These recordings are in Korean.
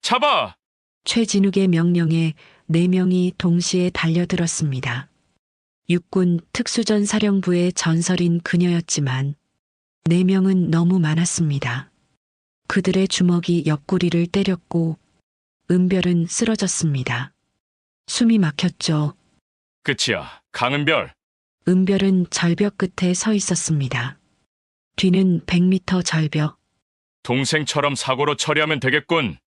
잡아! 최진욱의 명령에 4명이 동시에 달려들었습니다. 육군 특수전 사령부의 전설인 그녀였지만 4명은 너무 많았습니다. 그들의 주먹이 옆구리를 때렸고 은별은 쓰러졌습니다. 숨이 막혔죠. 끝이야. 강은별. 은별은 절벽 끝에 서 있었습니다. 뒤는 100m 절벽. 동생처럼 사고로 처리하면 되겠군.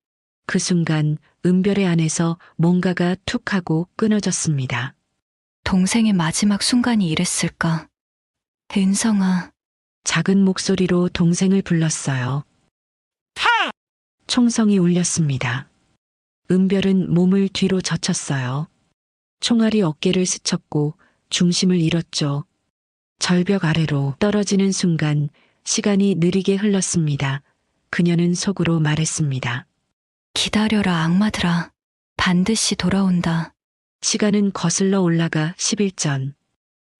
그 순간 은별의 안에서 뭔가가 툭 하고 끊어졌습니다. 동생의 마지막 순간이 이랬을까? 은성아. 작은 목소리로 동생을 불렀어요. 타! 총성이 울렸습니다. 은별은 몸을 뒤로 젖혔어요. 총알이 어깨를 스쳤고 중심을 잃었죠. 절벽 아래로 떨어지는 순간 시간이 느리게 흘렀습니다. 그녀는 속으로 말했습니다. 기다려라 악마들아. 반드시 돌아온다. 시간은 거슬러 올라가 10일 전.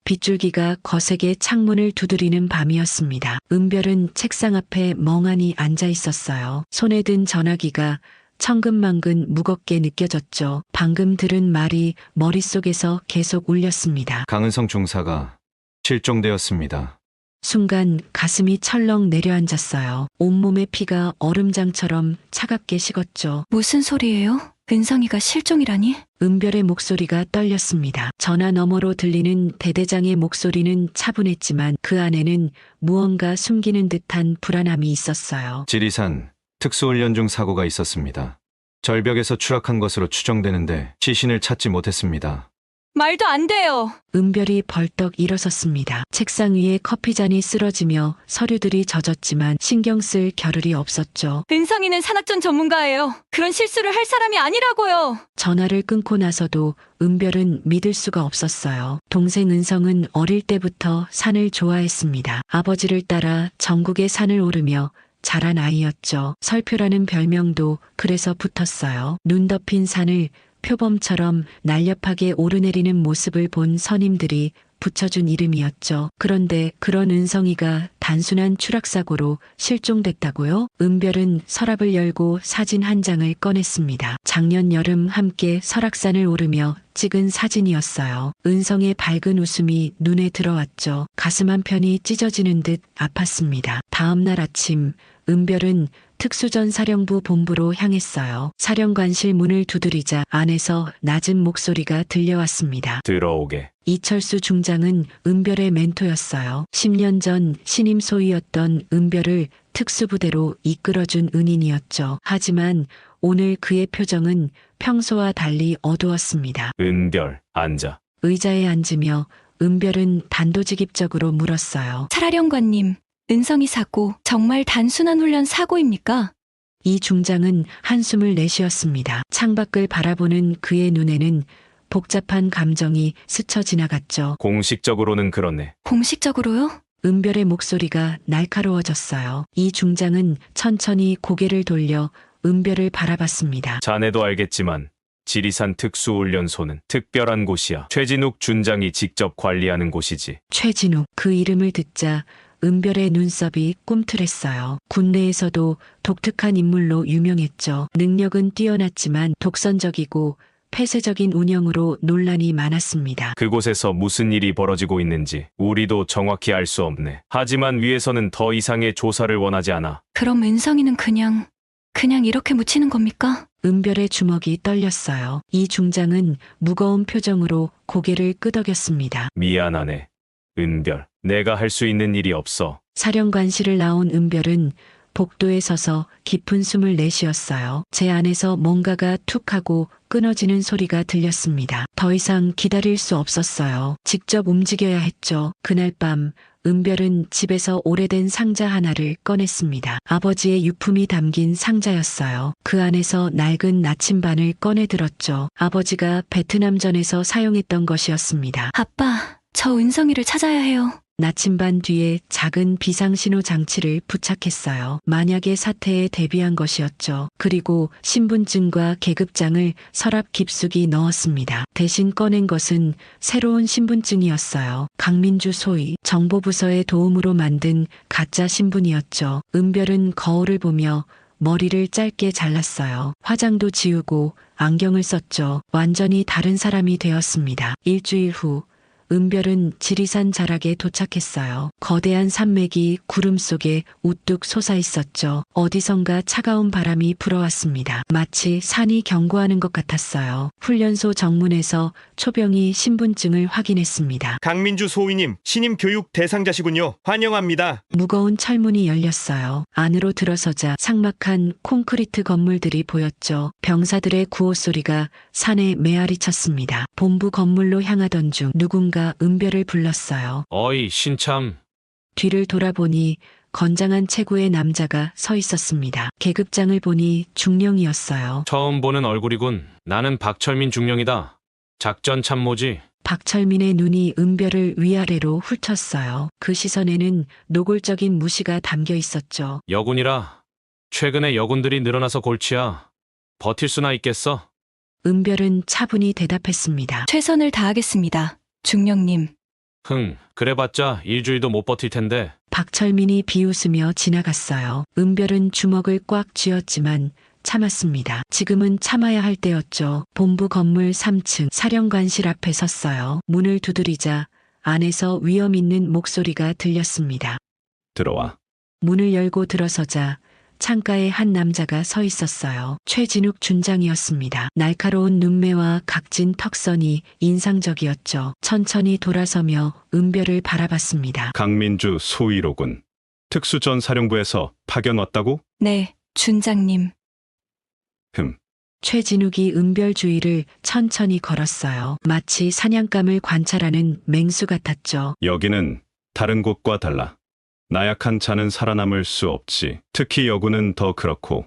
빗줄기가 거세게 창문을 두드리는 밤이었습니다. 은별은 책상 앞에 멍하니 앉아 있었어요. 손에 든 전화기가 천근만근 무겁게 느껴졌죠. 방금 들은 말이 머릿속에서 계속 울렸습니다. 강은성 중사가 실종되었습니다. 순간 가슴이 철렁 내려앉았어요. 온몸의 피가 얼음장처럼 차갑게 식었죠. 무슨 소리예요? 은성이가 실종이라니? 은별의 목소리가 떨렸습니다. 전화 너머로 들리는 대대장의 목소리는 차분했지만 그 안에는 무언가 숨기는 듯한 불안함이 있었어요. 지리산 특수훈련 중 사고가 있었습니다. 절벽에서 추락한 것으로 추정되는데 시신을 찾지 못했습니다. 말도 안 돼요. 은별이 벌떡 일어섰습니다. 책상 위에 커피잔이 쓰러지며 서류들이 젖었지만 신경 쓸 겨를이 없었죠. 은성이는 산악전 전문가예요. 그런 실수를 할 사람이 아니라고요. 전화를 끊고 나서도 은별은 믿을 수가 없었어요. 동생 은성은 어릴 때부터 산을 좋아했습니다. 아버지를 따라 전국의 산을 오르며 자란 아이였죠. 설표라는 별명도 그래서 붙었어요. 눈 덮인 산을 표범처럼 날렵하게 오르내리는 모습을 본 선임들이 붙여준 이름이었죠. 그런데 그런 은성이가 단순한 추락사고로 실종됐다고요? 은별은 서랍을 열고 사진 한 장을 꺼냈습니다. 작년 여름 함께 설악산을 오르며 찍은 사진이었어요. 은성의 밝은 웃음이 눈에 들어왔죠. 가슴 한편이 찢어지는 듯 아팠습니다. 다음 날 아침 은별은 특수전 사령부 본부로 향했어요. 사령관실 문을 두드리자 안에서 낮은 목소리가 들려왔습니다. 들어오게. 이철수 중장은 은별의 멘토였어요. 10년 전 신임 소위였던 은별을 특수부대로 이끌어준 은인이었죠. 하지만 오늘 그의 표정은 평소와 달리 어두웠습니다. 은별, 앉아. 의자에 앉으며 은별은 단도직입적으로 물었어요. 차라령관님, 은성이 사고 정말 단순한 훈련 사고입니까? 이 중장은 한숨을 내쉬었습니다. 창밖을 바라보는 그의 눈에는 복잡한 감정이 스쳐 지나갔죠. 공식적으로는 그렇네. 공식적으로요? 은별의 목소리가 날카로워졌어요. 이 중장은 천천히 고개를 돌려 은별을 바라봤습니다. 자네도 알겠지만 지리산 특수훈련소는 특별한 곳이야. 최진욱 준장이 직접 관리하는 곳이지. 최진욱, 그 이름을 듣자 은별의 눈썹이 꿈틀했어요. 군내에서도 독특한 인물로 유명했죠. 능력은 뛰어났지만 독선적이고 폐쇄적인 운영으로 논란이 많았습니다. 그곳에서 무슨 일이 벌어지고 있는지 우리도 정확히 알 수 없네. 하지만 위에서는 더 이상의 조사를 원하지 않아. 그럼 은성이는 그냥 이렇게 묻히는 겁니까? 은별의 주먹이 떨렸어요. 이 중장은 무거운 표정으로 고개를 끄덕였습니다. 미안하네. 은별, 내가 할 수 있는 일이 없어. 사령관실을 나온 은별은 복도에 서서 깊은 숨을 내쉬었어요. 제 안에서 뭔가가 툭 하고 끊어지는 소리가 들렸습니다. 더 이상 기다릴 수 없었어요. 직접 움직여야 했죠. 그날 밤 은별은 집에서 오래된 상자 하나를 꺼냈습니다. 아버지의 유품이 담긴 상자였어요. 그 안에서 낡은 나침반을 꺼내 들었죠. 아버지가 베트남전에서 사용했던 것이었습니다. 아빠, 저 은성이를 찾아야 해요. 나침반 뒤에 작은 비상신호 장치를 부착했어요. 만약의 사태에 대비한 것이었죠. 그리고 신분증과 계급장을 서랍 깊숙이 넣었습니다. 대신 꺼낸 것은 새로운 신분증이었어요. 강민주 소위 정보부서의 도움으로 만든 가짜 신분이었죠. 은별은 거울을 보며 머리를 짧게 잘랐어요. 화장도 지우고 안경을 썼죠. 완전히 다른 사람이 되었습니다. 일주일 후 은별은 지리산 자락에 도착했어요. 거대한 산맥이 구름 속에 우뚝 솟아 있었죠. 어디선가 차가운 바람이 불어왔습니다. 마치 산이 경고하는 것 같았어요. 훈련소 정문에서 초병이 신분증을 확인했습니다. 강민주 소위님, 신임 교육 대상자시군요. 환영합니다. 무거운 철문이 열렸어요. 안으로 들어서자 삭막한 콘크리트 건물들이 보였죠. 병사들의 구호 소리가 산에 메아리 쳤습니다. 본부 건물로 향하던 중 누군가 은별을 불렀어요. 어이, 신참. 뒤를 돌아보니 건장한 체구의 남자가 서 있었습니다. 계급장을 보니 중령이었어요. 처음 보는 얼굴이군. 나는 박철민 중령이다. 작전 참모지. 박철민의 눈이 은별을 위아래로 훑었어요. 그 시선에는 노골적인 무시가 담겨 있었죠. 여군이라. 최근에 여군들이 늘어나서 골치야. 버틸 수나 있겠어? 은별은 차분히 대답했습니다. 최선을 다하겠습니다. 중령님. 그래봤자 일주일도 못 버틸 텐데. 박철민이 비웃으며 지나갔어요. 은별은 주먹을 꽉 쥐었지만 참았습니다. 지금은 참아야 할 때였죠. 본부 건물 3층 사령관실 앞에 섰어요. 문을 두드리자 안에서 위험 있는 목소리가 들렸습니다. 들어와. 문을 열고 들어서자 창가에 한 남자가 서 있었어요. 최진욱 준장이었습니다. 날카로운 눈매와 각진 턱선이 인상적이었죠. 천천히 돌아서며 은별을 바라봤습니다. 강민주 소위로군. 특수전사령부에서 파견 왔다고? 네, 준장님. 최진욱이 은별 주위를 천천히 걸었어요. 마치 사냥감을 관찰하는 맹수 같았죠. 여기는 다른 곳과 달라. 나약한 자는 살아남을 수 없지. 특히 여군은 더 그렇고.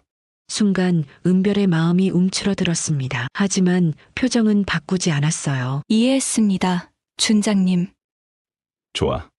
순간 은별의 마음이 움츠러들었습니다. 하지만 표정은 바꾸지 않았어요. 이해했습니다. 준장님. 좋아.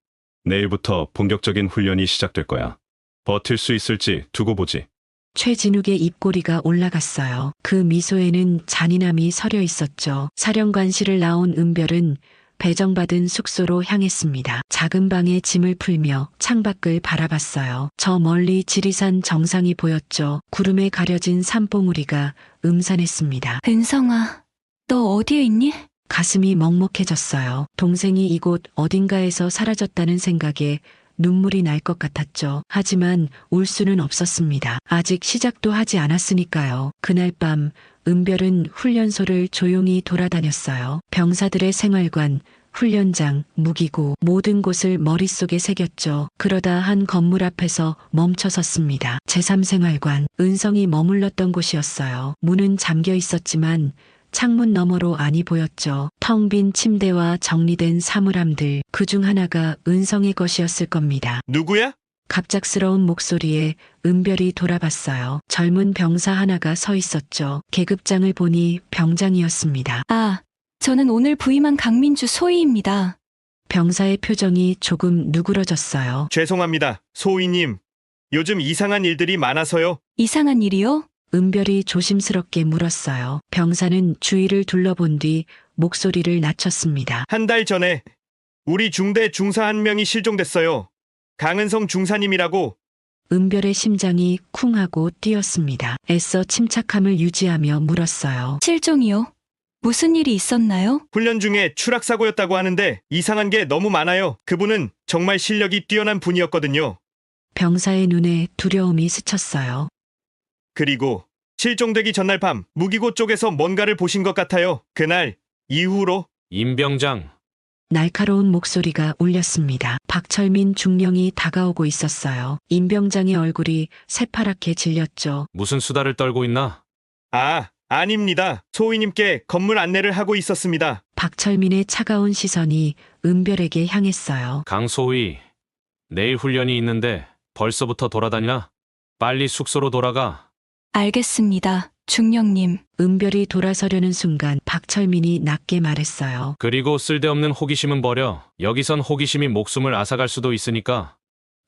내일부터 본격적인 훈련이 시작될 거야. 버틸 수 있을지 두고 보지. 최진욱의 입꼬리가 올라갔어요. 그 미소에는 잔인함이 서려 있었죠. 사령관실을 나온 은별은 배정받은 숙소로 향했습니다. 작은 방에 짐을 풀며 창밖을 바라봤어요. 저 멀리 지리산 정상이 보였죠. 구름에 가려진 산봉우리가 음산했습니다. 은성아, 너 어디에 있니? 가슴이 먹먹해졌어요. 동생이 이곳 어딘가에서 사라졌다는 생각에 눈물이 날 것 같았죠. 하지만 울 수는 없었습니다. 아직 시작도 하지 않았으니까요. 그날 밤 은별은 훈련소를 조용히 돌아다녔어요. 병사들의 생활관, 훈련장, 무기고 모든 곳을 머릿속에 새겼죠. 그러다 한 건물 앞에서 멈춰 섰습니다. 제3생활관, 은성이 머물렀던 곳이었어요. 문은 잠겨 있었지만 창문 너머로 안이 보였죠. 텅 빈 침대와 정리된 사물함들, 그중 하나가 은성의 것이었을 겁니다. 누구야? 갑작스러운 목소리에 은별이 돌아봤어요. 젊은 병사 하나가 서 있었죠. 계급장을 보니 병장이었습니다. 아, 저는 오늘 부임한 강민주 소위입니다. 병사의 표정이 조금 누그러졌어요. 죄송합니다. 소위님. 요즘 이상한 일들이 많아서요. 이상한 일이요? 은별이 조심스럽게 물었어요. 병사는 주위를 둘러본 뒤 목소리를 낮췄습니다. 한 달 전에 우리 중대 중사 한 명이 실종됐어요. 강은성 중사님이라고. 은별의 심장이 쿵 하고 뛰었습니다. 애써 침착함을 유지하며 물었어요. 실종이요? 무슨 일이 있었나요? 훈련 중에 추락사고였다고 하는데 이상한 게 너무 많아요. 그분은 정말 실력이 뛰어난 분이었거든요. 병사의 눈에 두려움이 스쳤어요. 그리고 실종되기 전날 밤 무기고 쪽에서 뭔가를 보신 것 같아요. 그날 이후로. 임병장. 날카로운 목소리가 울렸습니다. 박철민 중령이 다가오고 있었어요. 임병장의 얼굴이 새파랗게 질렸죠. 무슨 수다를 떨고 있나? 아닙니다. 소위님께 건물 안내를 하고 있었습니다. 박철민의 차가운 시선이 은별에게 향했어요. 강소위. 내일 훈련이 있는데 벌써부터 돌아다니나? 빨리 숙소로 돌아가. 알겠습니다. 중령님. 은별이 돌아서려는 순간 박철민이 낮게 말했어요. 그리고 쓸데없는 호기심은 버려. 여기선 호기심이 목숨을 앗아갈 수도 있으니까.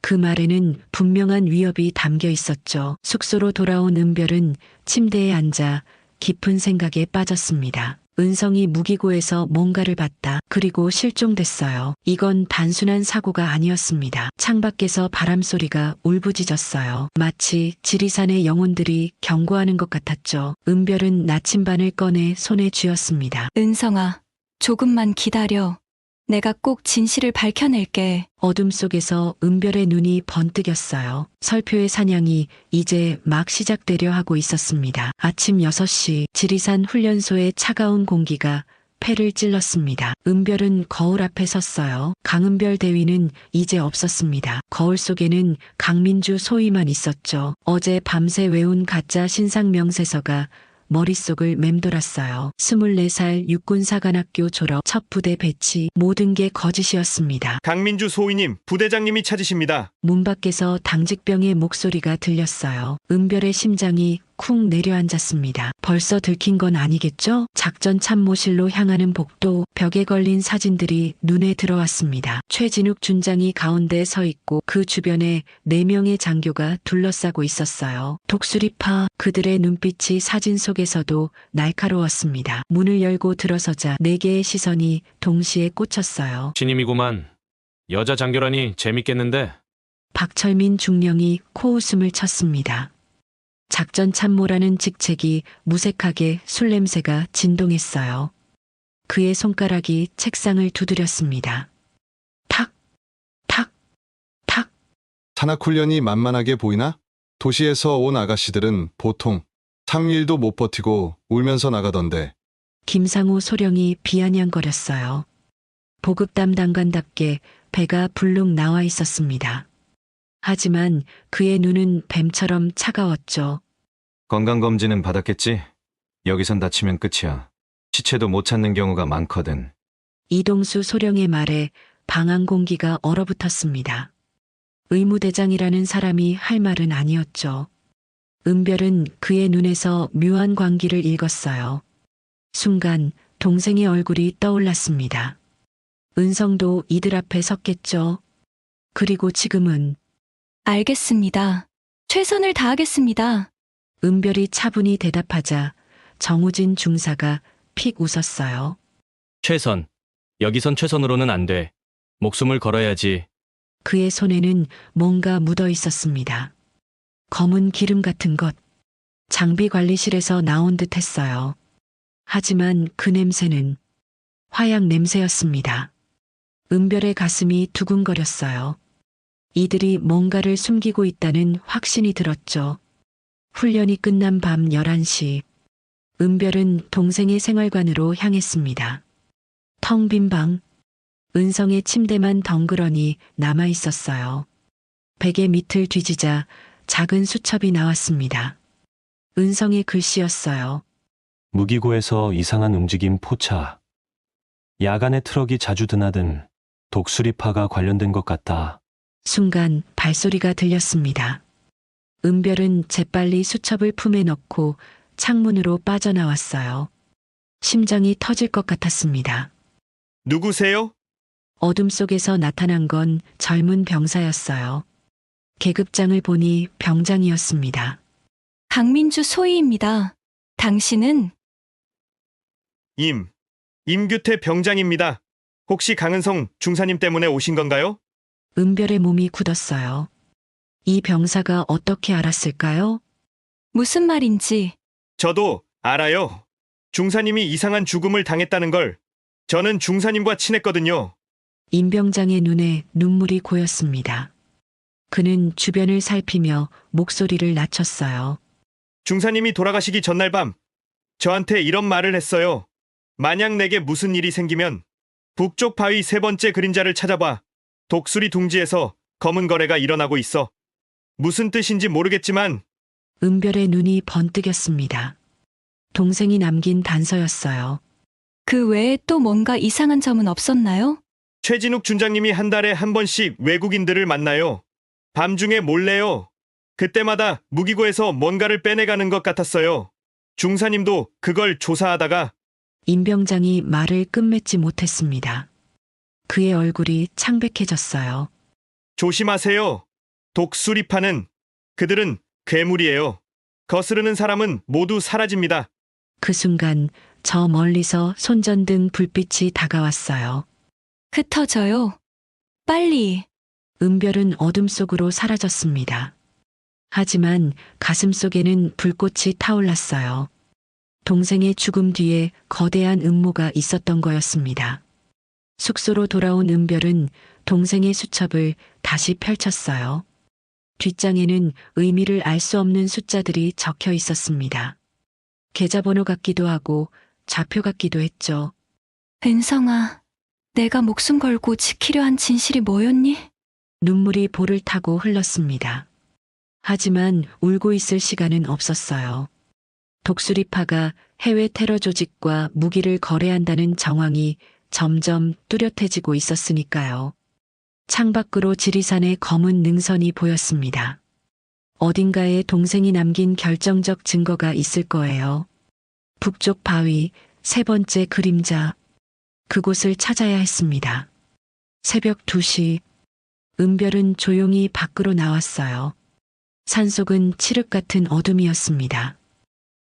그 말에는 분명한 위협이 담겨 있었죠. 숙소로 돌아온 은별은 침대에 앉아 깊은 생각에 빠졌습니다. 은성이 무기고에서 뭔가를 봤다. 그리고 실종됐어요. 이건 단순한 사고가 아니었습니다. 창밖에서 바람소리가 울부짖었어요. 마치 지리산의 영혼들이 경고하는 것 같았죠. 은별은 나침반을 꺼내 손에 쥐었습니다. 은성아, 조금만 기다려. 내가 꼭 진실을 밝혀낼게. 어둠 속에서 은별의 눈이 번뜩였어요. 설표의 사냥이 이제 막 시작되려 하고 있었습니다. 아침 6시 지리산 훈련소의 차가운 공기가 폐를 찔렀습니다. 은별은 거울 앞에 섰어요. 강은별 대위는 이제 없었습니다. 거울 속에는 강민주 소위만 있었죠. 어제 밤새 외운 가짜 신상 명세서가 머릿속을 맴돌았어요. 24살 육군사관학교 졸업, 첫 부대 배치, 모든 게 거짓이었습니다. 강민주 소위님, 부대장님이 찾으십니다. 문 밖에서 당직병의 목소리가 들렸어요. 은별의 심장이 쿵 내려앉았습니다. 벌써 들킨 건 아니겠죠? 작전 참모실로 향하는 복도, 벽에 걸린 사진들이 눈에 들어왔습니다. 최진욱 준장이 가운데 서 있고 그 주변에 4명의 장교가 둘러싸고 있었어요. 독수리파, 그들의 눈빛이 사진 속에서도 날카로웠습니다. 문을 열고 들어서자 4개의 시선이 동시에 꽂혔어요. 신임이구만. 여자 장교라니 재밌겠는데. 박철민 중령이 코웃음을 쳤습니다. 작전 참모라는 직책이 무색하게 술 냄새가 진동했어요. 그의 손가락이 책상을 두드렸습니다. 탁, 탁, 탁. 산악훈련이 만만하게 보이나? 도시에서 온 아가씨들은 보통 3일도 못 버티고 울면서 나가던데. 김상우 소령이 비아냥거렸어요. 보급 담당관답게 배가 불룩 나와 있었습니다. 하지만 그의 눈은 뱀처럼 차가웠죠. 건강검진은 받았겠지? 여기선 다치면 끝이야. 시체도 못 찾는 경우가 많거든. 이동수 소령의 말에 방한 공기가 얼어붙었습니다. 의무대장이라는 사람이 할 말은 아니었죠. 은별은 그의 눈에서 묘한 광기를 읽었어요. 순간 동생의 얼굴이 떠올랐습니다. 은성도 이들 앞에 섰겠죠. 그리고 지금은 알겠습니다. 최선을 다하겠습니다. 은별이 차분히 대답하자 정우진 중사가 픽 웃었어요. 최선. 여기선 최선으로는 안 돼. 목숨을 걸어야지. 그의 손에는 뭔가 묻어 있었습니다. 검은 기름 같은 것. 장비 관리실에서 나온 듯 했어요. 하지만 그 냄새는 화약 냄새였습니다. 은별의 가슴이 두근거렸어요. 이들이 뭔가를 숨기고 있다는 확신이 들었죠. 훈련이 끝난 밤 11시, 은별은 동생의 생활관으로 향했습니다. 텅 빈 방, 은성의 침대만 덩그러니 남아 있었어요. 베개 밑을 뒤지자 작은 수첩이 나왔습니다. 은성의 글씨였어요. 무기고에서 이상한 움직임 포착. 야간에 트럭이 자주 드나든 독수리파가 관련된 것 같다. 순간 발소리가 들렸습니다. 은별은 재빨리 수첩을 품에 넣고 창문으로 빠져나왔어요. 심장이 터질 것 같았습니다. 누구세요? 어둠 속에서 나타난 건 젊은 병사였어요. 계급장을 보니 병장이었습니다. 강민주 소위입니다. 당신은? 임규태 병장입니다. 혹시 강은성 중사님 때문에 오신 건가요? 은별의 몸이 굳었어요. 이 병사가 어떻게 알았을까요? 무슨 말인지. 저도 알아요. 중사님이 이상한 죽음을 당했다는 걸. 저는 중사님과 친했거든요. 임 병장의 눈에 눈물이 고였습니다. 그는 주변을 살피며 목소리를 낮췄어요. 중사님이 돌아가시기 전날 밤 저한테 이런 말을 했어요. 만약 내게 무슨 일이 생기면 북쪽 바위 3번째 그림자를 찾아봐. 독수리 둥지에서 검은 거래가 일어나고 있어. 무슨 뜻인지 모르겠지만 은별의 눈이 번뜩였습니다. 동생이 남긴 단서였어요. 그 외에 또 뭔가 이상한 점은 없었나요? 최진욱 준장님이 한 달에 한 번씩 외국인들을 만나요. 밤중에 몰래요. 그때마다 무기고에서 뭔가를 빼내가는 것 같았어요. 중사님도 그걸 조사하다가 임 병장이 말을 끝맺지 못했습니다. 그의 얼굴이 창백해졌어요. 조심하세요. 독수리파는 그들은 괴물이에요. 거스르는 사람은 모두 사라집니다. 그 순간 저 멀리서 손전등 불빛이 다가왔어요. 흩어져요. 빨리. 은별은 어둠 속으로 사라졌습니다. 하지만 가슴 속에는 불꽃이 타올랐어요. 동생의 죽음 뒤에 거대한 음모가 있었던 거였습니다. 숙소로 돌아온 은별은 동생의 수첩을 다시 펼쳤어요. 뒷장에는 의미를 알 수 없는 숫자들이 적혀 있었습니다. 계좌번호 같기도 하고 좌표 같기도 했죠. 은성아, 내가 목숨 걸고 지키려 한 진실이 뭐였니? 눈물이 볼을 타고 흘렀습니다. 하지만 울고 있을 시간은 없었어요. 독수리파가 해외 테러 조직과 무기를 거래한다는 정황이 점점 뚜렷해지고 있었으니까요. 창밖으로 지리산의 검은 능선이 보였습니다. 어딘가에 동생이 남긴 결정적 증거가 있을 거예요. 북쪽 바위, 세 번째 그림자. 그곳을 찾아야 했습니다. 새벽 2시, 은별은 조용히 밖으로 나왔어요. 산속은 칠흑 같은 어둠이었습니다.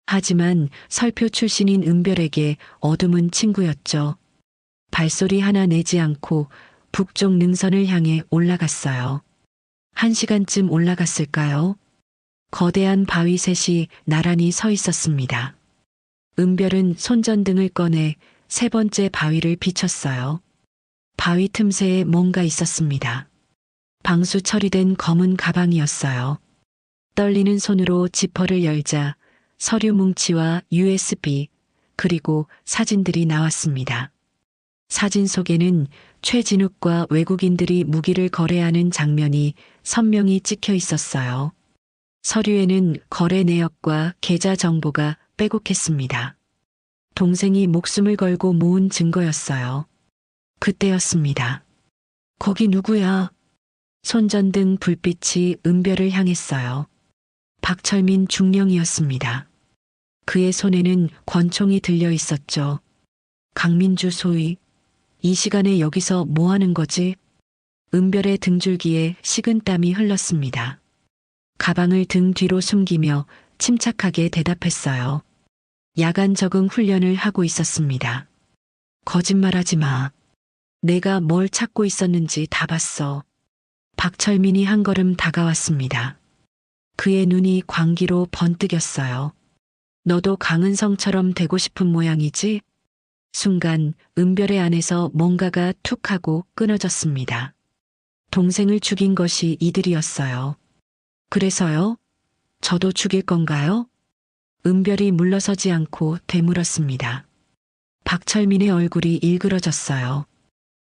하지만 설표 출신인 은별에게 어둠은 친구였죠. 발소리 하나 내지 않고 북쪽 능선을 향해 올라갔어요. 1시간쯤 올라갔을까요? 거대한 바위 셋이 나란히 서 있었습니다. 은별은 손전등을 꺼내 세 번째 바위를 비췄어요. 바위 틈새에 뭔가 있었습니다. 방수 처리된 검은 가방이었어요. 떨리는 손으로 지퍼를 열자 서류 뭉치와 USB 그리고 사진들이 나왔습니다. 사진 속에는 최진욱과 외국인들이 무기를 거래하는 장면이 선명히 찍혀 있었어요. 서류에는 거래 내역과 계좌 정보가 빼곡했습니다. 동생이 목숨을 걸고 모은 증거였어요. 그때였습니다. 거기 누구야? 손전등 불빛이 은별을 향했어요. 박철민 중령이었습니다. 그의 손에는 권총이 들려 있었죠. 강민주 소위, 이 시간에 여기서 뭐 하는 거지? 은별의 등줄기에 식은땀이 흘렀습니다. 가방을 등 뒤로 숨기며 침착하게 대답했어요. 야간 적응 훈련을 하고 있었습니다. 거짓말하지 마. 내가 뭘 찾고 있었는지 다 봤어. 박철민이 한 걸음 다가왔습니다. 그의 눈이 광기로 번뜩였어요. 너도 강은성처럼 되고 싶은 모양이지? 순간 은별의 안에서 뭔가가 툭 하고 끊어졌습니다. 동생을 죽인 것이 이들이었어요. 그래서요? 저도 죽일 건가요? 은별이 물러서지 않고 되물었습니다. 박철민의 얼굴이 일그러졌어요.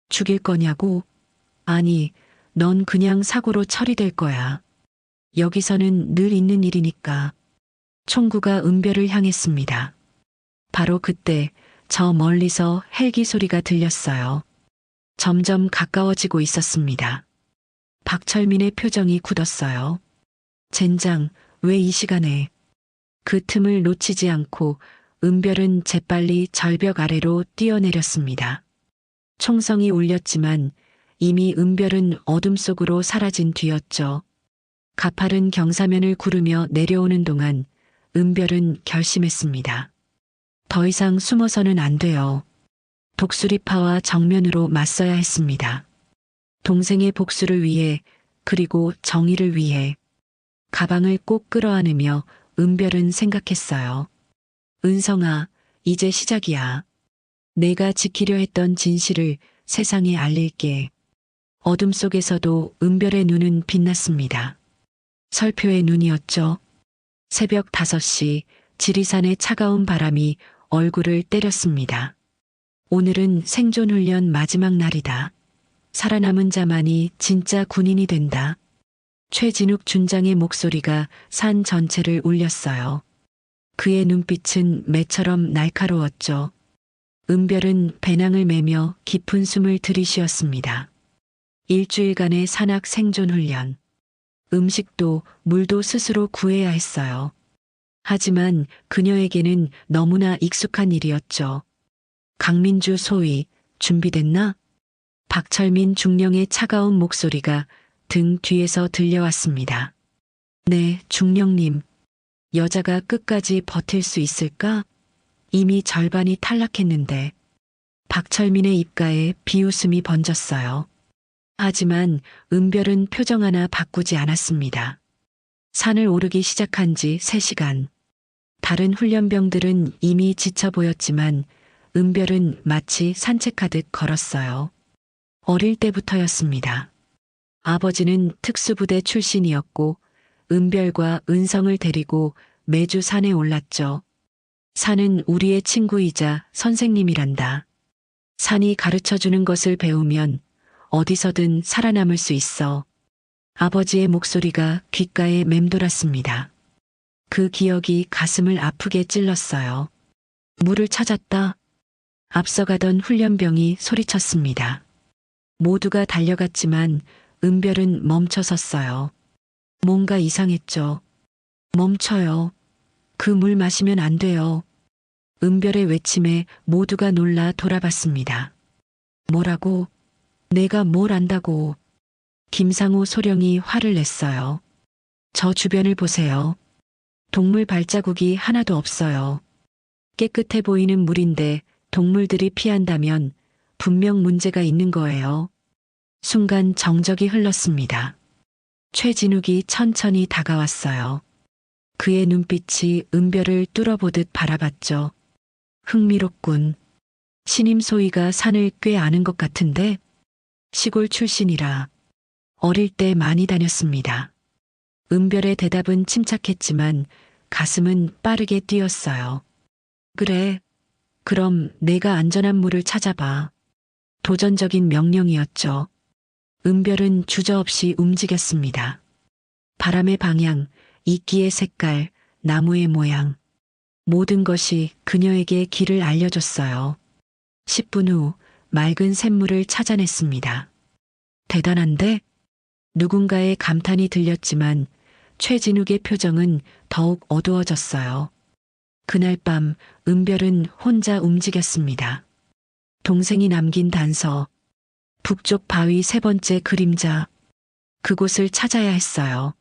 죽일 거냐고? 아니, 넌 그냥 사고로 처리될 거야. 여기서는 늘 있는 일이니까. 총구가 은별을 향했습니다. 바로 그때 저 멀리서 헬기 소리가 들렸어요. 점점 가까워지고 있었습니다. 박철민의 표정이 굳었어요. 젠장, 왜 이 시간에? 그 틈을 놓치지 않고 은별은 재빨리 절벽 아래로 뛰어내렸습니다. 총성이 울렸지만 이미 은별은 어둠 속으로 사라진 뒤였죠. 가파른 경사면을 구르며 내려오는 동안 은별은 결심했습니다. 더 이상 숨어서는 안 돼요. 독수리파와 정면으로 맞서야 했습니다. 동생의 복수를 위해 그리고 정의를 위해 가방을 꼭 끌어안으며 은별은 생각했어요. 은성아, 이제 시작이야. 내가 지키려 했던 진실을 세상에 알릴게. 어둠 속에서도 은별의 눈은 빛났습니다. 설표의 눈이었죠. 새벽 5시 지리산의 차가운 바람이 얼굴을 때렸습니다. 오늘은 생존훈련 마지막 날이다. 살아남은 자만이 진짜 군인이 된다. 최진욱 준장의 목소리가 산 전체를 울렸어요. 그의 눈빛은 매처럼 날카로웠죠. 은별은 배낭을 메며 깊은 숨을 들이쉬었습니다. 일주일간의 산악 생존훈련. 음식도 물도 스스로 구해야 했어요. 하지만 그녀에게는 너무나 익숙한 일이었죠. 강민주 소위, 준비됐나? 박철민 중령의 차가운 목소리가 등 뒤에서 들려왔습니다. 네, 중령님. 여자가 끝까지 버틸 수 있을까? 이미 절반이 탈락했는데 박철민의 입가에 비웃음이 번졌어요. 하지만 은별은 표정 하나 바꾸지 않았습니다. 산을 오르기 시작한 지 3시간. 다른 훈련병들은 이미 지쳐 보였지만 은별은 마치 산책하듯 걸었어요. 어릴 때부터였습니다. 아버지는 특수부대 출신이었고 은별과 은성을 데리고 매주 산에 올랐죠. 산은 우리의 친구이자 선생님이란다. 산이 가르쳐주는 것을 배우면 어디서든 살아남을 수 있어. 아버지의 목소리가 귓가에 맴돌았습니다. 그 기억이 가슴을 아프게 찔렀어요. 물을 찾았다. 앞서가던 훈련병이 소리쳤습니다. 모두가 달려갔지만 은별은 멈춰 섰어요. 뭔가 이상했죠. 멈춰요. 그 물 마시면 안 돼요. 은별의 외침에 모두가 놀라 돌아봤습니다. 뭐라고? 내가 뭘 안다고? 김상우 소령이 화를 냈어요. 저 주변을 보세요. 동물 발자국이 하나도 없어요. 깨끗해 보이는 물인데 동물들이 피한다면 분명 문제가 있는 거예요. 순간 정적이 흘렀습니다. 최진욱이 천천히 다가왔어요. 그의 눈빛이 은별을 뚫어보듯 바라봤죠. 흥미롭군. 신임 소희가 산을 꽤 아는 것 같은데 시골 출신이라 어릴 때 많이 다녔습니다. 은별의 대답은 침착했지만 가슴은 빠르게 뛰었어요. 그래. 그럼 내가 안전한 물을 찾아봐. 도전적인 명령이었죠. 은별은 주저없이 움직였습니다. 바람의 방향, 이끼의 색깔, 나무의 모양. 모든 것이 그녀에게 길을 알려줬어요. 10분 후 맑은 샘물을 찾아냈습니다. 대단한데? 누군가의 감탄이 들렸지만 최진욱의 표정은 더욱 어두워졌어요. 그날 밤 은별은 혼자 움직였습니다. 동생이 남긴 단서, 북쪽 바위 3번째 그림자, 그곳을 찾아야 했어요.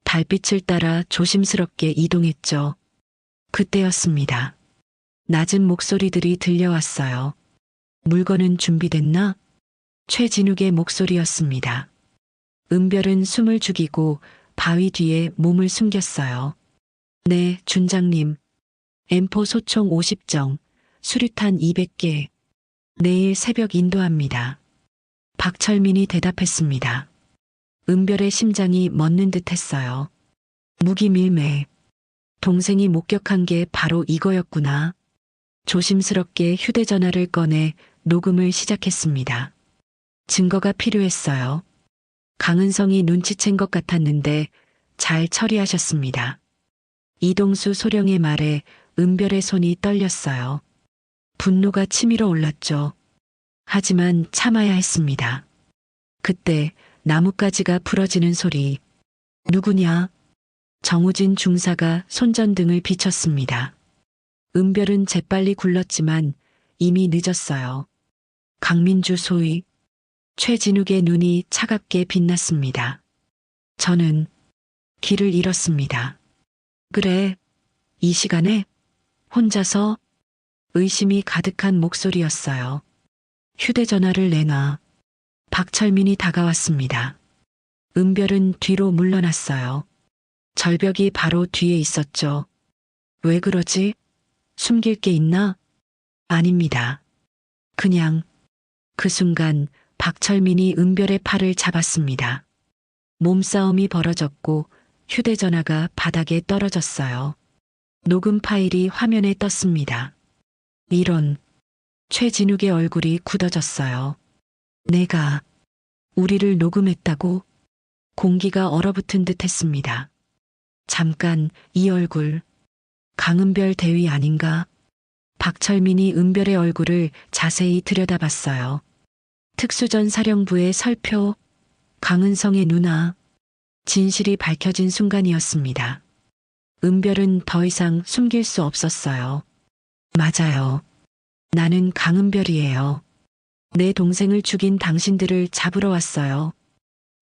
달빛을 따라 조심스럽게 이동했죠. 그때였습니다. 낮은 목소리들이 들려왔어요. 물건은 준비됐나? 최진욱의 목소리였습니다. 은별은 숨을 죽이고 바위 뒤에 몸을 숨겼어요. 네, 준장님. M4 소총 50정, 수류탄 200개. 내일 새벽 인도합니다. 박철민이 대답했습니다. 은별의 심장이 멎는 듯 했어요. 무기 밀매. 동생이 목격한 게 바로 이거였구나. 조심스럽게 휴대전화를 꺼내 녹음을 시작했습니다. 증거가 필요했어요. 강은성이 눈치챈 것 같았는데 잘 처리하셨습니다. 이동수 소령의 말에 은별의 손이 떨렸어요. 분노가 치밀어 올랐죠. 하지만 참아야 했습니다. 그때 나뭇가지가 부러지는 소리. 누구냐? 정우진 중사가 손전등을 비췄습니다. 은별은 재빨리 굴렀지만 이미 늦었어요. 강민주 소위. 최진욱의 눈이 차갑게 빛났습니다. 저는 길을 잃었습니다. 그래, 이 시간에 혼자서? 의심이 가득한 목소리였어요. 휴대전화를 내놔. 박철민이 다가왔습니다. 은별은 뒤로 물러났어요. 절벽이 바로 뒤에 있었죠. 왜 그러지? 숨길 게 있나? 아닙니다. 그냥 그 순간 박철민이 은별의 팔을 잡았습니다. 몸싸움이 벌어졌고 휴대전화가 바닥에 떨어졌어요. 녹음 파일이 화면에 떴습니다. 이런. 최진욱의 얼굴이 굳어졌어요. 내가 우리를 녹음했다고? 공기가 얼어붙은 듯 했습니다. 잠깐 이 얼굴. 강은별 대위 아닌가? 박철민이 은별의 얼굴을 자세히 들여다봤어요. 특수전 사령부의 설표, 강은성의 누나. 진실이 밝혀진 순간이었습니다. 은별은 더 이상 숨길 수 없었어요. 맞아요. 나는 강은별이에요. 내 동생을 죽인 당신들을 잡으러 왔어요.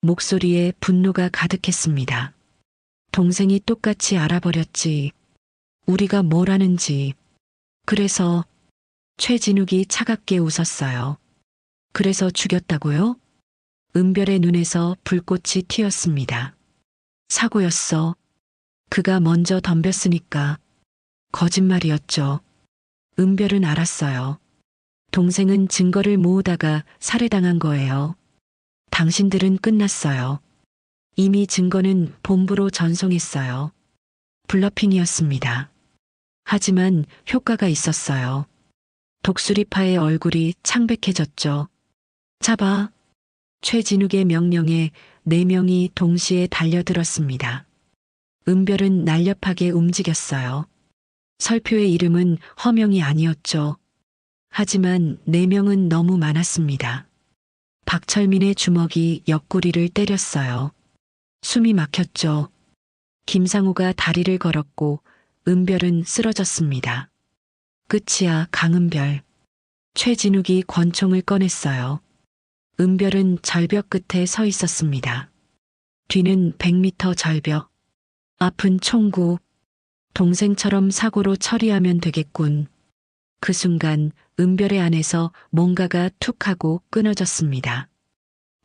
목소리에 분노가 가득했습니다. 동생이 똑같이 알아버렸지. 우리가 뭘 하는지. 그래서 최진욱이 차갑게 웃었어요. 그래서 죽였다고요? 은별의 눈에서 불꽃이 튀었습니다. 사고였어. 그가 먼저 덤볐으니까. 거짓말이었죠. 은별은 알았어요. 동생은 증거를 모으다가 살해당한 거예요. 당신들은 끝났어요. 이미 증거는 본부로 전송했어요. 블러핑이었습니다. 하지만 효과가 있었어요. 독수리파의 얼굴이 창백해졌죠. 잡아. 최진욱의 명령에 4명이 동시에 달려들었습니다. 은별은 날렵하게 움직였어요. 설표의 이름은 허명이 아니었죠. 하지만 4명은 너무 많았습니다. 박철민의 주먹이 옆구리를 때렸어요. 숨이 막혔죠. 김상우가 다리를 걸었고 은별은 쓰러졌습니다. 끝이야, 강은별. 최진욱이 권총을 꺼냈어요. 은별은 절벽 끝에 서 있었습니다. 뒤는 100m 절벽. 앞은 총구. 동생처럼 사고로 처리하면 되겠군. 그 순간 은별의 안에서 뭔가가 툭 하고 끊어졌습니다.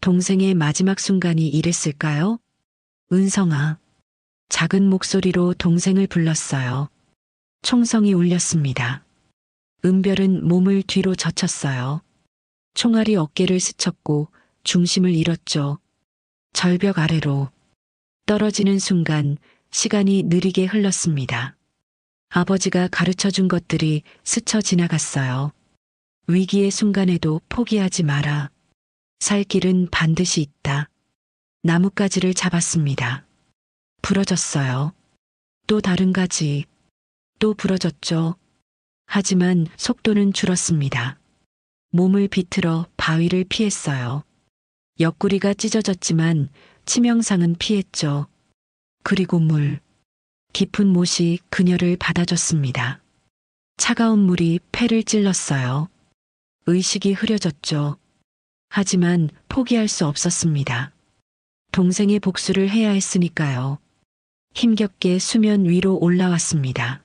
동생의 마지막 순간이 이랬을까요? 은성아. 작은 목소리로 동생을 불렀어요. 총성이 울렸습니다. 은별은 몸을 뒤로 젖혔어요. 총알이 어깨를 스쳤고 중심을 잃었죠. 절벽 아래로 떨어지는 순간 시간이 느리게 흘렀습니다. 아버지가 가르쳐준 것들이 스쳐 지나갔어요. 위기의 순간에도 포기하지 마라. 살 길은 반드시 있다. 나뭇가지를 잡았습니다. 부러졌어요. 또 다른 가지. 또 부러졌죠. 하지만 속도는 줄었습니다. 몸을 비틀어 바위를 피했어요. 옆구리가 찢어졌지만 치명상은 피했죠. 그리고 물. 깊은 못이 그녀를 받아줬습니다. 차가운 물이 폐를 찔렀어요. 의식이 흐려졌죠. 하지만 포기할 수 없었습니다. 동생의 복수를 해야 했으니까요. 힘겹게 수면 위로 올라왔습니다.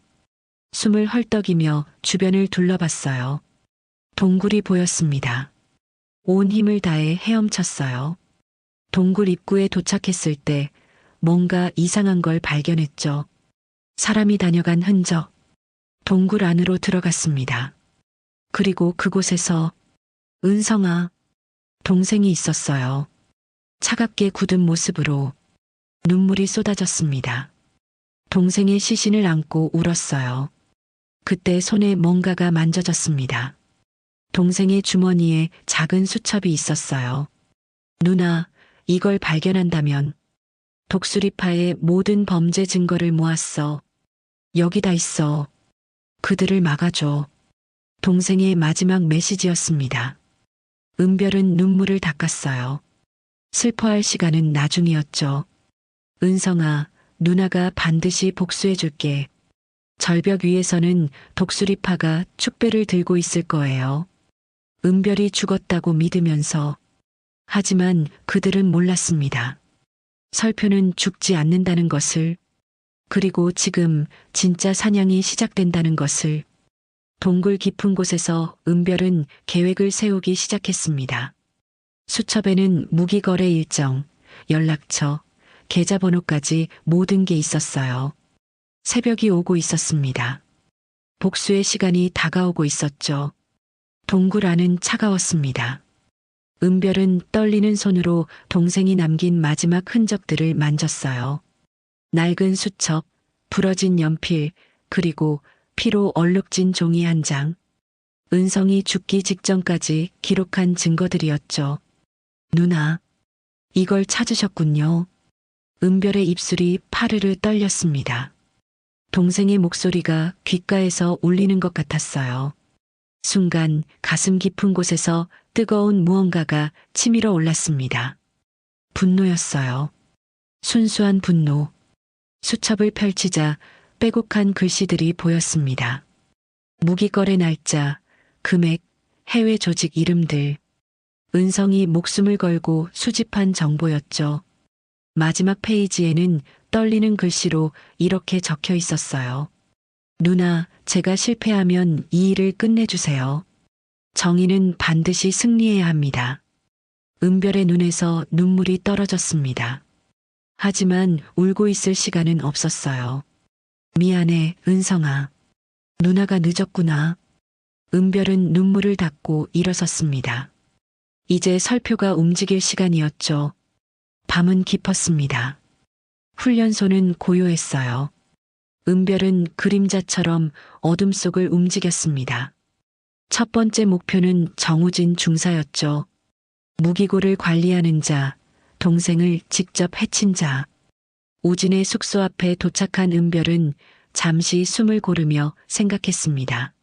숨을 헐떡이며 주변을 둘러봤어요. 동굴이 보였습니다. 온 힘을 다해 헤엄쳤어요. 동굴 입구에 도착했을 때 뭔가 이상한 걸 발견했죠. 사람이 다녀간 흔적. 동굴 안으로 들어갔습니다. 그리고 그곳에서 은성아, 동생이 있었어요. 차갑게 굳은 모습으로 눈물이 쏟아졌습니다. 동생의 시신을 안고 울었어요. 그때 손에 뭔가가 만져졌습니다. 동생의 주머니에 작은 수첩이 있었어요. 누나, 이걸 발견한다면 독수리파의 모든 범죄 증거를 모았어. 여기다 있어. 그들을 막아줘. 동생의 마지막 메시지였습니다. 은별은 눈물을 닦았어요. 슬퍼할 시간은 나중이었죠. 은성아, 누나가 반드시 복수해줄게. 절벽 위에서는 독수리파가 축배를 들고 있을 거예요. 은별이 죽었다고 믿으면서. 하지만 그들은 몰랐습니다. 설표는 죽지 않는다는 것을, 그리고 지금 진짜 사냥이 시작된다는 것을. 동굴 깊은 곳에서 은별은 계획을 세우기 시작했습니다. 수첩에는 무기거래 일정, 연락처, 계좌번호까지 모든 게 있었어요. 새벽이 오고 있었습니다. 복수의 시간이 다가오고 있었죠. 동굴 안은 차가웠습니다. 은별은 떨리는 손으로 동생이 남긴 마지막 흔적들을 만졌어요. 낡은 수첩, 부러진 연필, 그리고 피로 얼룩진 종이 한 장. 은성이 죽기 직전까지 기록한 증거들이었죠. 누나, 이걸 찾으셨군요. 은별의 입술이 파르르 떨렸습니다. 동생의 목소리가 귓가에서 울리는 것 같았어요. 순간 가슴 깊은 곳에서 뜨거운 무언가가 치밀어 올랐습니다. 분노였어요. 순수한 분노. 수첩을 펼치자 빼곡한 글씨들이 보였습니다. 무기거래 날짜, 금액, 해외 조직 이름들. 은성이 목숨을 걸고 수집한 정보였죠. 마지막 페이지에는 떨리는 글씨로 이렇게 적혀 있었어요. 누나, 제가 실패하면 이 일을 끝내주세요. 정의는 반드시 승리해야 합니다. 은별의 눈에서 눈물이 떨어졌습니다. 하지만 울고 있을 시간은 없었어요. 미안해, 은성아. 누나가 늦었구나. 은별은 눈물을 닦고 일어섰습니다. 이제 설표가 움직일 시간이었죠. 밤은 깊었습니다. 훈련소는 고요했어요. 은별은 그림자처럼 어둠 속을 움직였습니다. 첫 번째 목표는 정우진 중사였죠. 무기고를 관리하는 자, 동생을 직접 해친 자. 우진의 숙소 앞에 도착한 은별은 잠시 숨을 고르며 생각했습니다.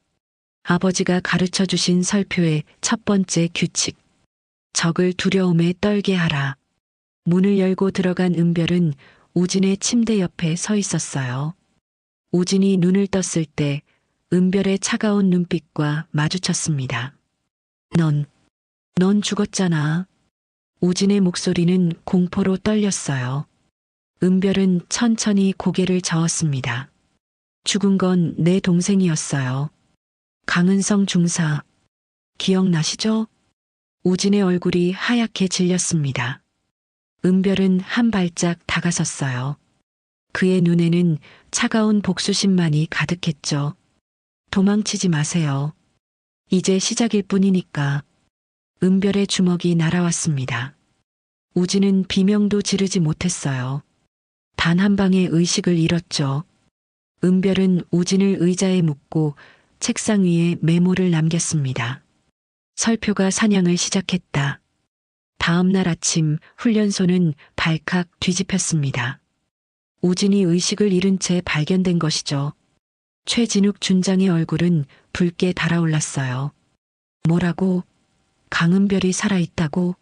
아버지가 가르쳐 주신 설표의 첫 번째 규칙. 적을 두려움에 떨게 하라. 문을 열고 들어간 은별은 우진의 침대 옆에 서 있었어요. 우진이 눈을 떴을 때 은별의 차가운 눈빛과 마주쳤습니다. 넌 죽었잖아. 우진의 목소리는 공포로 떨렸어요. 은별은 천천히 고개를 저었습니다. 죽은 건 내 동생이었어요. 강은성 중사. 기억나시죠? 우진의 얼굴이 하얗게 질렸습니다. 은별은 한 발짝 다가섰어요. 그의 눈에는 차가운 복수심만이 가득했죠. 도망치지 마세요. 이제 시작일 뿐이니까. 은별의 주먹이 날아왔습니다. 우진은 비명도 지르지 못했어요. 단 한 방의 의식을 잃었죠. 은별은 우진을 의자에 묶고 책상 위에 메모를 남겼습니다. 설표가 사냥을 시작했다. 다음 날 아침 훈련소는 발칵 뒤집혔습니다. 우진이 의식을 잃은 채 발견된 것이죠. 최진욱 준장의 얼굴은 붉게 달아올랐어요. 뭐라고? 강은별이 살아있다고?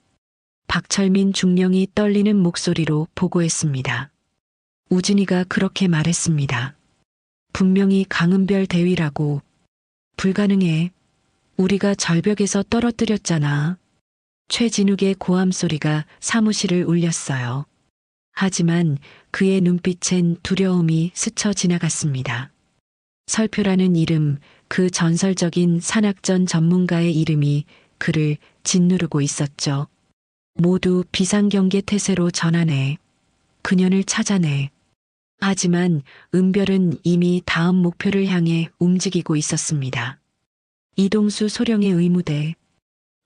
박철민 중령이 떨리는 목소리로 보고했습니다. 우진이가 그렇게 말했습니다. 분명히 강은별 대위라고. 불가능해. 우리가 절벽에서 떨어뜨렸잖아. 최진욱의 고함 소리가 사무실을 울렸어요. 하지만 그의 눈빛엔 두려움이 스쳐 지나갔습니다. 설표라는 이름, 그 전설적인 산악전 전문가의 이름이 그를 짓누르고 있었죠. 모두 비상경계 태세로 전환해. 그녀를 찾아내. 하지만 은별은 이미 다음 목표를 향해 움직이고 있었습니다. 이동수 소령의 의무대.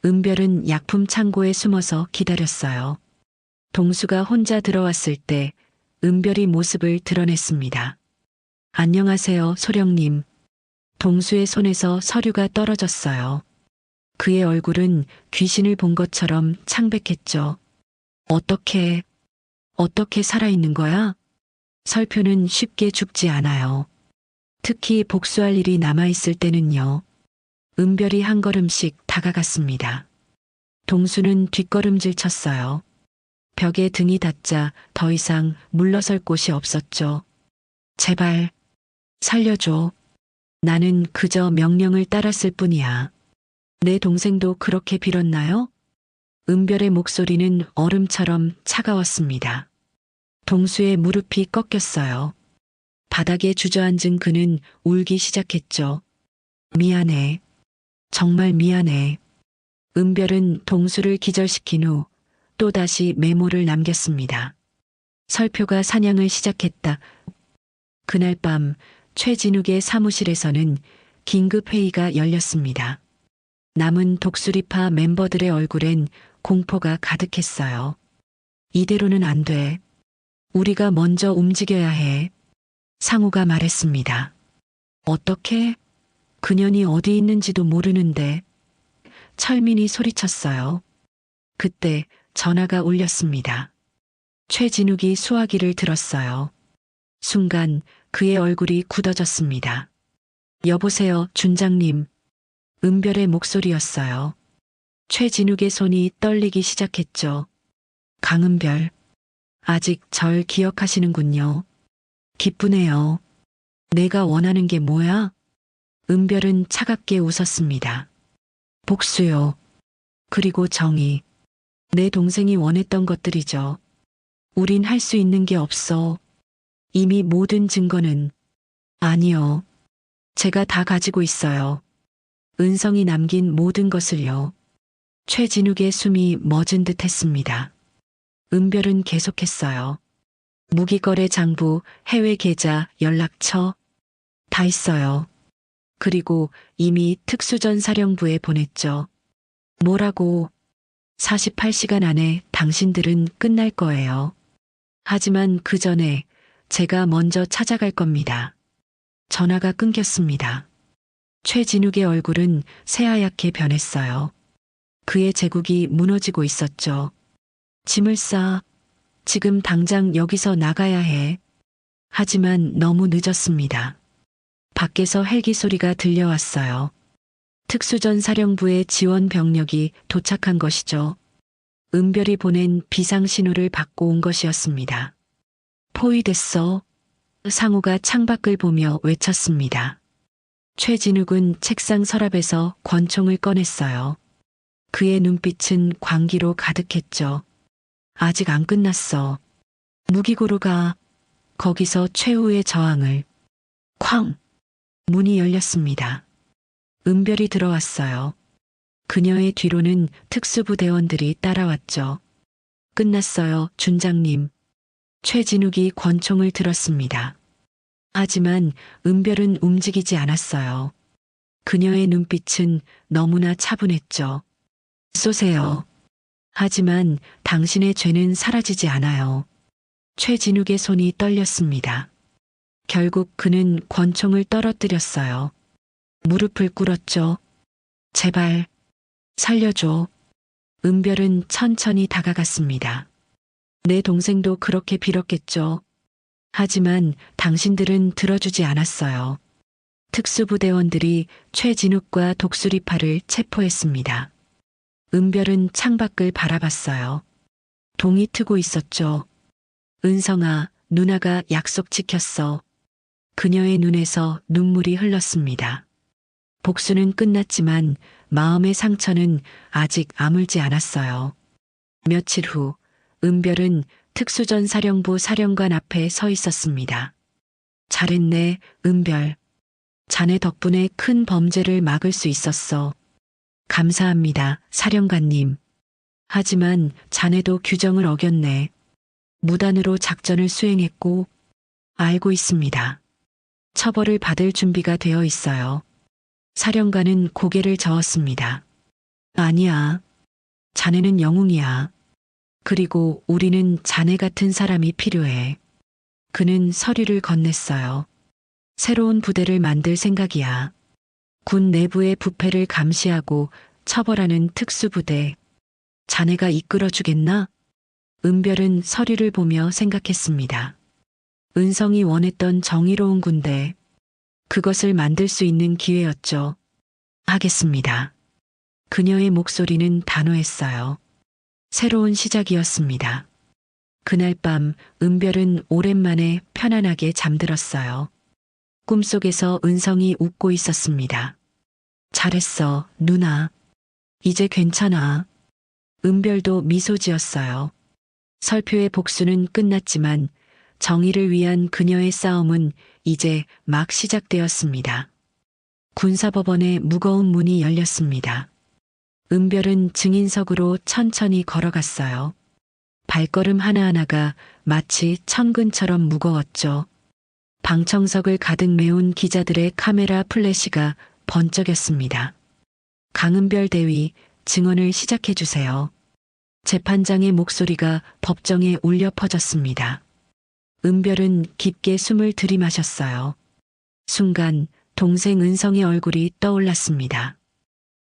은별은 약품 창고에 숨어서 기다렸어요. 동수가 혼자 들어왔을 때 은별이 모습을 드러냈습니다. 안녕하세요, 소령님. 동수의 손에서 서류가 떨어졌어요. 그의 얼굴은 귀신을 본 것처럼 창백했죠. 어떻게 살아있는 거야? 설표는 쉽게 죽지 않아요. 특히 복수할 일이 남아있을 때는요. 은별이 한 걸음씩 다가갔습니다. 동수는 뒷걸음질 쳤어요. 벽에 등이 닿자 더 이상 물러설 곳이 없었죠. 제발, 살려줘. 나는 그저 명령을 따랐을 뿐이야. 내 동생도 그렇게 빌었나요? 은별의 목소리는 얼음처럼 차가웠습니다. 동수의 무릎이 꺾였어요. 바닥에 주저앉은 그는 울기 시작했죠. 미안해. 정말 미안해. 은별은 동수를 기절시킨 후 또다시 메모를 남겼습니다. 설표가 사냥을 시작했다. 그날 밤 최진욱의 사무실에서는 긴급회의가 열렸습니다. 남은 독수리파 멤버들의 얼굴엔 공포가 가득했어요. 이대로는 안 돼. 우리가 먼저 움직여야 해. 상우가 말했습니다. 어떻게? 그년이 어디 있는지도 모르는데. 철민이 소리쳤어요. 그때 전화가 울렸습니다. 최진욱이 수화기를 들었어요. 순간 그의 얼굴이 굳어졌습니다. 여보세요, 준장님. 은별의 목소리였어요. 최진욱의 손이 떨리기 시작했죠. 강은별. 아직 절 기억하시는군요. 기쁘네요. 내가 원하는 게 뭐야? 은별은 차갑게 웃었습니다. 복수요. 그리고 정의. 내 동생이 원했던 것들이죠. 우린 할 수 있는 게 없어. 이미 모든 증거는. 아니요. 제가 다 가지고 있어요. 은성이 남긴 모든 것을요. 최진욱의 숨이 멎은 듯 했습니다. 은별은 계속했어요. 무기거래 장부, 해외 계좌, 연락처 다 있어요. 그리고 이미 특수전사령부에 보냈죠. 뭐라고? 48시간 안에 당신들은 끝날 거예요. 하지만 그 전에 제가 먼저 찾아갈 겁니다. 전화가 끊겼습니다. 최진욱의 얼굴은 새하얗게 변했어요. 그의 제국이 무너지고 있었죠. 짐을 싸. 지금 당장 여기서 나가야 해. 하지만 너무 늦었습니다. 밖에서 헬기 소리가 들려왔어요. 특수전사령부의 지원 병력이 도착한 것이죠. 은별이 보낸 비상신호를 받고 온 것이었습니다. 포위됐어. 상우가 창밖을 보며 외쳤습니다. 최진욱은 책상 서랍에서 권총을 꺼냈어요. 그의 눈빛은 광기로 가득했죠. 아직 안 끝났어. 무기고로 가. 거기서 최후의 저항을. 쾅! 문이 열렸습니다. 은별이 들어왔어요. 그녀의 뒤로는 특수부대원들이 따라왔죠. 끝났어요, 준장님. 최진욱이 권총을 들었습니다. 하지만 은별은 움직이지 않았어요. 그녀의 눈빛은 너무나 차분했죠. 쏘세요. 하지만 당신의 죄는 사라지지 않아요. 최진욱의 손이 떨렸습니다. 결국 그는 권총을 떨어뜨렸어요. 무릎을 꿇었죠. 제발, 살려줘. 은별은 천천히 다가갔습니다. 내 동생도 그렇게 빌었겠죠. 하지만 당신들은 들어주지 않았어요. 특수부대원들이 최진욱과 독수리파를 체포했습니다. 은별은 창밖을 바라봤어요. 동이 트고 있었죠. 은성아, 누나가 약속 지켰어. 그녀의 눈에서 눈물이 흘렀습니다. 복수는 끝났지만 마음의 상처는 아직 아물지 않았어요. 며칠 후, 은별은 특수전사령부 사령관 앞에 서 있었습니다. 잘했네, 은별. 자네 덕분에 큰 범죄를 막을 수 있었어. 감사합니다, 사령관님. 하지만 자네도 규정을 어겼네. 무단으로 작전을 수행했고, 알고 있습니다. 처벌을 받을 준비가 되어 있어요. 사령관은 고개를 저었습니다. 아니야. 자네는 영웅이야. 그리고 우리는 자네 같은 사람이 필요해. 그는 서류를 건넸어요. 새로운 부대를 만들 생각이야. 군 내부의 부패를 감시하고 처벌하는 특수부대. 자네가 이끌어주겠나? 은별은 서류를 보며 생각했습니다. 은성이 원했던 정의로운 군대. 그것을 만들 수 있는 기회였죠. 하겠습니다. 그녀의 목소리는 단호했어요. 새로운 시작이었습니다. 그날 밤 은별은 오랜만에 편안하게 잠들었어요. 꿈속에서 은성이 웃고 있었습니다. 잘했어, 누나. 이제 괜찮아. 은별도 미소 지었어요. 설표의 복수는 끝났지만 정의를 위한 그녀의 싸움은 이제 막 시작되었습니다. 군사법원의 무거운 문이 열렸습니다. 은별은 증인석으로 천천히 걸어갔어요. 발걸음 하나하나가 마치 천근처럼 무거웠죠. 방청석을 가득 메운 기자들의 카메라 플래시가 번쩍였습니다. 강은별 대위, 증언을 시작해 주세요. 재판장의 목소리가 법정에 울려 퍼졌습니다. 은별은 깊게 숨을 들이마셨어요. 순간 동생 은성의 얼굴이 떠올랐습니다.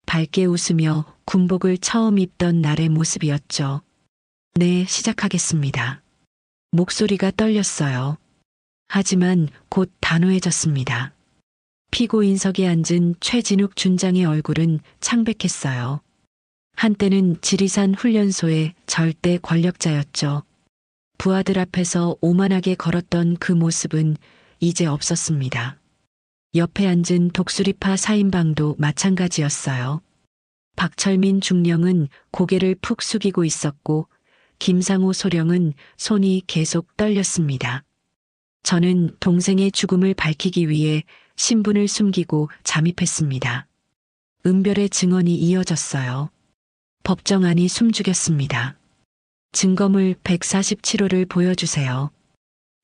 밝게 웃으며 군복을 처음 입던 날의 모습이었죠. 네, 시작하겠습니다. 목소리가 떨렸어요. 하지만 곧 단호해졌습니다. 피고인석에 앉은 최진욱 준장의 얼굴은 창백했어요. 한때는 지리산 훈련소의 절대 권력자였죠. 부하들 앞에서 오만하게 걸었던 그 모습은 이제 없었습니다. 옆에 앉은 독수리파 4인방도 마찬가지였어요. 박철민 중령은 고개를 푹 숙이고 있었고 김상호 소령은 손이 계속 떨렸습니다. 저는 동생의 죽음을 밝히기 위해 신분을 숨기고 잠입했습니다. 은별의 증언이 이어졌어요. 법정안이 숨죽였습니다. 증거물 147호를 보여주세요.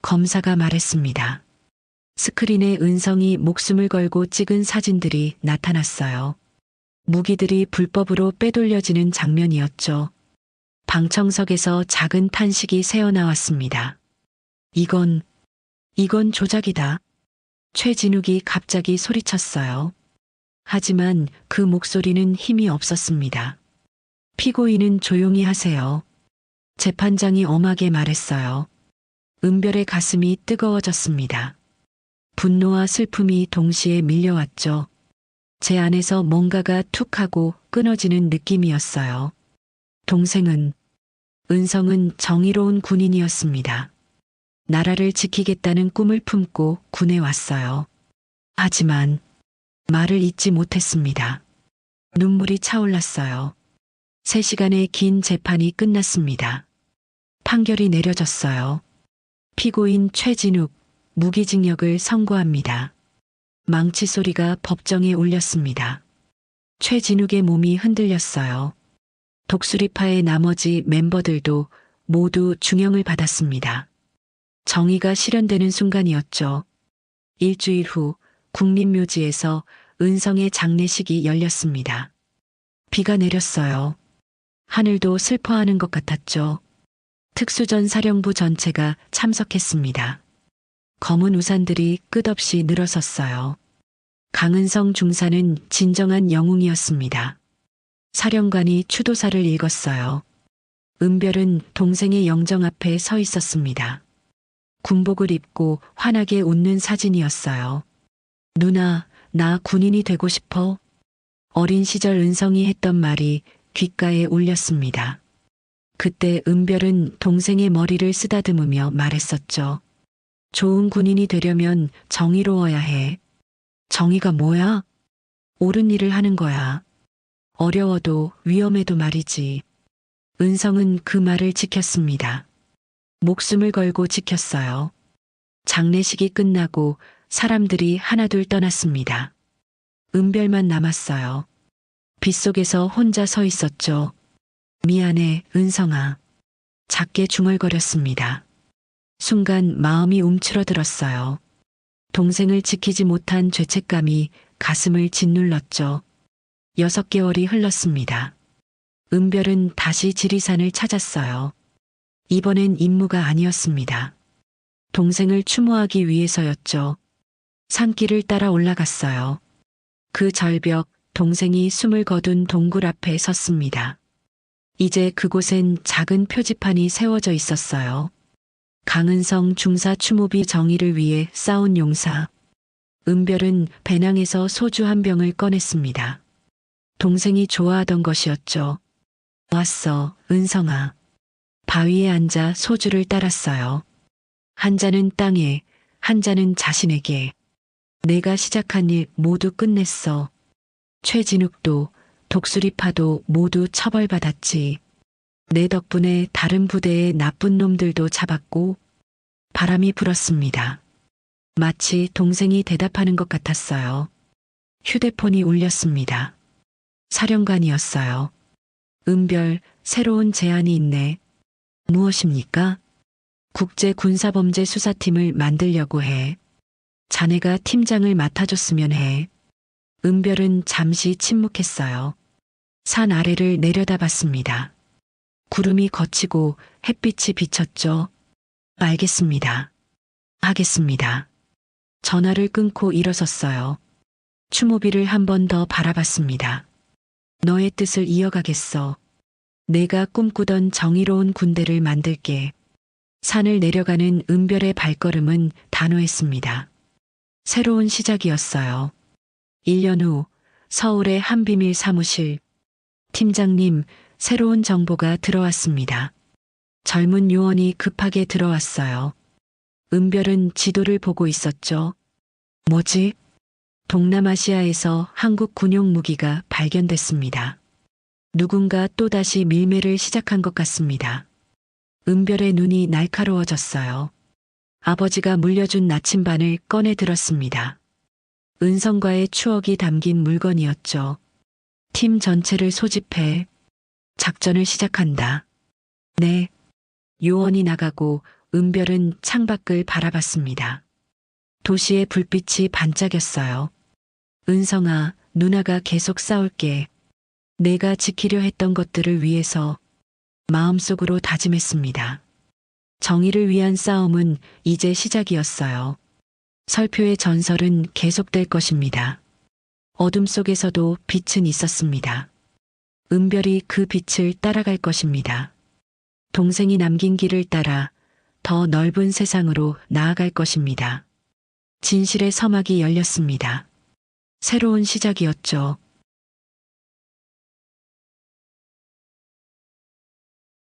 검사가 말했습니다. 스크린에 은성이 목숨을 걸고 찍은 사진들이 나타났어요. 무기들이 불법으로 빼돌려지는 장면이었죠. 방청석에서 작은 탄식이 새어나왔습니다. 이건 조작이다. 최진욱이 갑자기 소리쳤어요. 하지만 그 목소리는 힘이 없었습니다. 피고인은 조용히 하세요. 재판장이 엄하게 말했어요. 은별의 가슴이 뜨거워졌습니다. 분노와 슬픔이 동시에 밀려왔죠. 제 안에서 뭔가가 툭 하고 끊어지는 느낌이었어요. 은성은 정의로운 군인이었습니다. 나라를 지키겠다는 꿈을 품고 군에 왔어요. 하지만 말을 잇지 못했습니다. 눈물이 차올랐어요. 3시간의 긴 재판이 끝났습니다. 판결이 내려졌어요. 피고인 최진욱, 무기징역을 선고합니다. 망치 소리가 법정에 울렸습니다. 최진욱의 몸이 흔들렸어요. 독수리파의 나머지 멤버들도 모두 중형을 받았습니다. 정의가 실현되는 순간이었죠. 일주일 후 국립묘지에서 은성의 장례식이 열렸습니다. 비가 내렸어요. 하늘도 슬퍼하는 것 같았죠. 특수전사령부 전체가 참석했습니다. 검은 우산들이 끝없이 늘어섰어요. 강은성 중사는 진정한 영웅이었습니다. 사령관이 추도사를 읽었어요. 은별은 동생의 영정 앞에 서 있었습니다. 군복을 입고 환하게 웃는 사진이었어요. 누나, 나 군인이 되고 싶어. 어린 시절 은성이 했던 말이 귓가에 울렸습니다. 그때 은별은 동생의 머리를 쓰다듬으며 말했었죠. 좋은 군인이 되려면 정의로워야 해. 정의가 뭐야? 옳은 일을 하는 거야. 어려워도 위험해도 말이지. 은성은 그 말을 지켰습니다. 목숨을 걸고 지켰어요. 장례식이 끝나고 사람들이 하나둘 떠났습니다. 은별만 남았어요. 빗속에서 혼자 서 있었죠. 미안해, 은성아. 작게 중얼거렸습니다. 순간 마음이 움츠러들었어요. 동생을 지키지 못한 죄책감이 가슴을 짓눌렀죠. 6개월이 흘렀습니다. 은별은 다시 지리산을 찾았어요. 이번엔 임무가 아니었습니다. 동생을 추모하기 위해서였죠. 산길을 따라 올라갔어요. 그 절벽, 동생이 숨을 거둔 동굴 앞에 섰습니다. 이제 그곳엔 작은 표지판이 세워져 있었어요. 강은성 중사 추모비 정의를 위해 싸운 용사. 은별은 배낭에서 소주 한 병을 꺼냈습니다. 동생이 좋아하던 것이었죠. 왔어, 은성아. 바위에 앉아 소주를 따랐어요. 한 잔은 땅에, 한 잔은 자신에게. 내가 시작한 일 모두 끝냈어. 최진욱도, 독수리파도 모두 처벌받았지. 내 덕분에 다른 부대의 나쁜 놈들도 잡았고, 바람이 불었습니다. 마치 동생이 대답하는 것 같았어요. 휴대폰이 울렸습니다. 사령관이었어요. 은별, 새로운 제안이 있네. 무엇입니까? 국제군사범죄수사팀을 만들려고 해. 자네가 팀장을 맡아줬으면 해. 은별은 잠시 침묵했어요. 산 아래를 내려다봤습니다. 구름이 걷히고 햇빛이 비쳤죠. 알겠습니다. 하겠습니다. 전화를 끊고 일어섰어요. 추모비를 한 번 더 바라봤습니다. 너의 뜻을 이어가겠어. 내가 꿈꾸던 정의로운 군대를 만들게. 산을 내려가는 은별의 발걸음은 단호했습니다. 새로운 시작이었어요. 1년 후 서울의 한 비밀 사무실. 팀장님, 새로운 정보가 들어왔습니다. 젊은 요원이 급하게 들어왔어요. 은별은 지도를 보고 있었죠. 뭐지? 동남아시아에서 한국 군용 무기가 발견됐습니다. 누군가 또다시 밀매를 시작한 것 같습니다. 은별의 눈이 날카로워졌어요. 아버지가 물려준 나침반을 꺼내 들었습니다. 은성과의 추억이 담긴 물건이었죠. 팀 전체를 소집해 작전을 시작한다. 네. 요원이 나가고 은별은 창밖을 바라봤습니다. 도시의 불빛이 반짝였어요. 은성아, 누나가 계속 싸울게. 내가 지키려 했던 것들을 위해서 마음속으로 다짐했습니다. 정의를 위한 싸움은 이제 시작이었어요. 설표의 전설은 계속될 것입니다. 어둠 속에서도 빛은 있었습니다. 은별이 그 빛을 따라갈 것입니다. 동생이 남긴 길을 따라 더 넓은 세상으로 나아갈 것입니다. 진실의 서막이 열렸습니다. 새로운 시작이었죠.